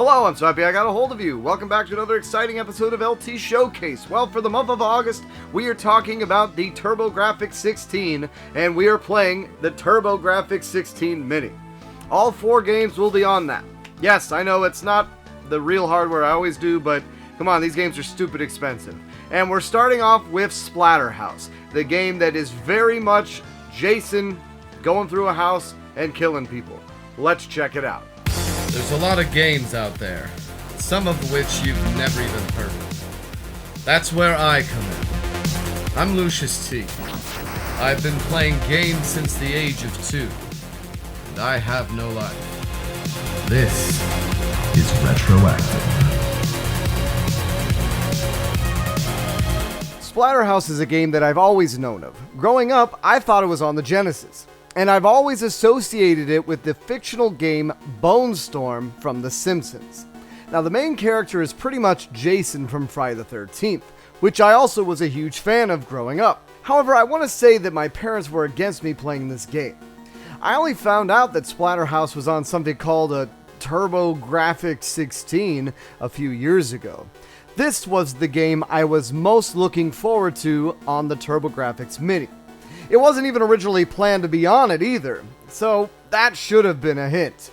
Hello, I'm so happy I got a hold of you. Welcome back to another exciting episode of LT Showcase. Well, for the month of August, we are talking about the Turbografx 16, and we are playing the Turbografx 16 Mini. All 4 games will be on that. Yes, I know it's not the real hardware I always do, but come on, these games are stupid expensive. And we're starting off with Splatterhouse, the game that is very much Jason going through a house and killing people. Let's check it out. There's a lot of games out there, some of which you've never even heard of. That's where I come in. I'm Lucious T. I've been playing games since the age of 2, and I have no life. This is Retroactive. Splatterhouse is a game that I've always known of. Growing up, I thought it was on the Genesis, and I've always associated it with the fictional game Bone Storm from The Simpsons. Now, the main character is pretty much Jason from Friday the 13th, which I also was a huge fan of growing up. However, I want to say that my parents were against me playing this game. I only found out that Splatterhouse was on something called a Turbografx 16 a few years ago. This was the game I was most looking forward to on the Turbografx Mini. It wasn't even originally planned to be on it either, so that should have been a hint.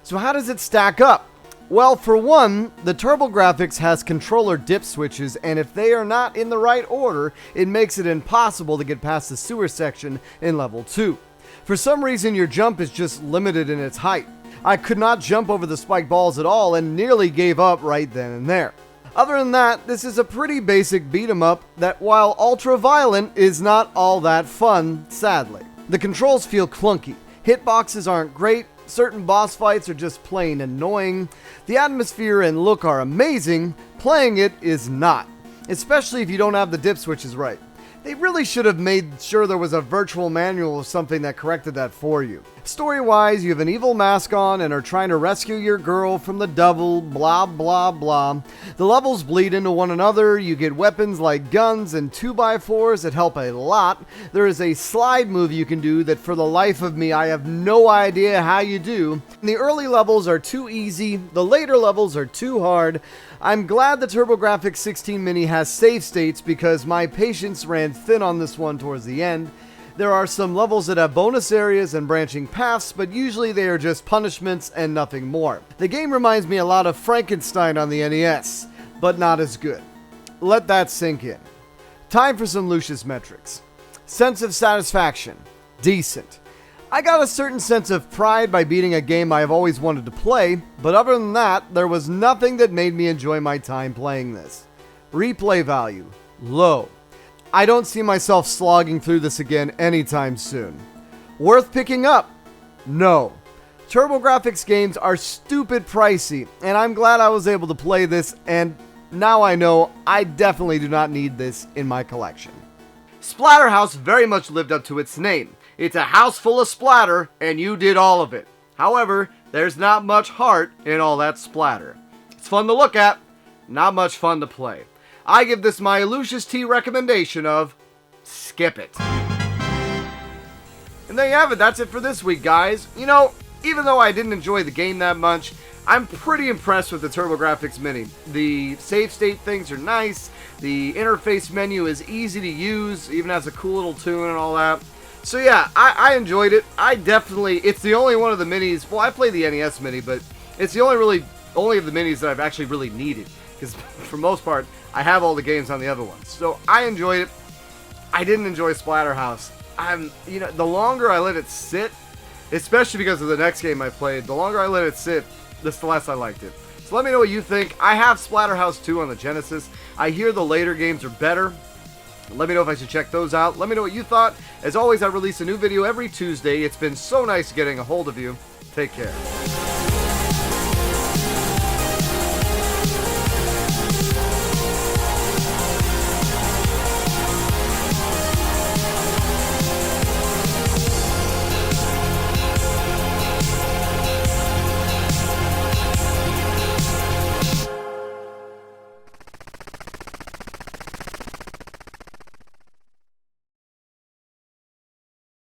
So how does it stack up? Well, for one, the Turbografx has controller dip switches, and if they are not in the right order, it makes it impossible to get past the sewer section in level 2. For some reason, your jump is just limited in its height. I could not jump over the spiked balls at all and nearly gave up right then and there. Other than that, this is a pretty basic beat-em-up that, while ultra-violent, is not all that fun, sadly. The controls feel clunky, hitboxes aren't great, certain boss fights are just plain annoying, the atmosphere and look are amazing, playing it is not, especially if you don't have the dip switches right. They really should have made sure there was a virtual manual or something that corrected that for you. Story-wise, you have an evil mask on and are trying to rescue your girl from the devil, blah blah blah. The levels bleed into one another, you get weapons like guns and 2x4s that help a lot. There is a slide move you can do that for the life of me I have no idea how you do. The early levels are too easy, the later levels are too hard. I'm glad the Turbografx 16 Mini has save states because my patience ran thin on this one towards the end. There are some levels that have bonus areas and branching paths, but usually they are just punishments and nothing more. The game reminds me a lot of Frankenstein on the NES, but not as good. Let that sink in. Time for some Lucious metrics. Sense of satisfaction. Decent. I got a certain sense of pride by beating a game I have always wanted to play, but other than that, there was nothing that made me enjoy my time playing this. Replay value. Low. I don't see myself slogging through this again anytime soon. Worth picking up? No. Turbografx games are stupid pricey, and I'm glad I was able to play this, and now I know I definitely do not need this in my collection. Splatterhouse very much lived up to its name. It's a house full of splatter, and you did all of it. However, there's not much heart in all that splatter. It's fun to look at, not much fun to play. I give this my Lucious T recommendation of skip it. And there you have it, that's it for this week, guys. You know, even though I didn't enjoy the game that much, I'm pretty impressed with the Turbografx Mini. The save state things are nice, the interface menu is easy to use, even has a cool little tune and all that. So yeah, I enjoyed it. It's the only one of the minis, well, I played the NES Mini, but it's the only of the minis that I've actually really needed. Because for most part, I have all the games on the other ones. So I enjoyed it. I didn't enjoy Splatterhouse. The longer I let it sit, especially because of the next game I played, the longer I let it sit, the less I liked it. So let me know what you think. I have Splatterhouse 2 on the Genesis. I hear the later games are better. Let me know if I should check those out. Let me know what you thought. As always, I release a new video every Tuesday. It's been so nice getting a hold of you. Take care.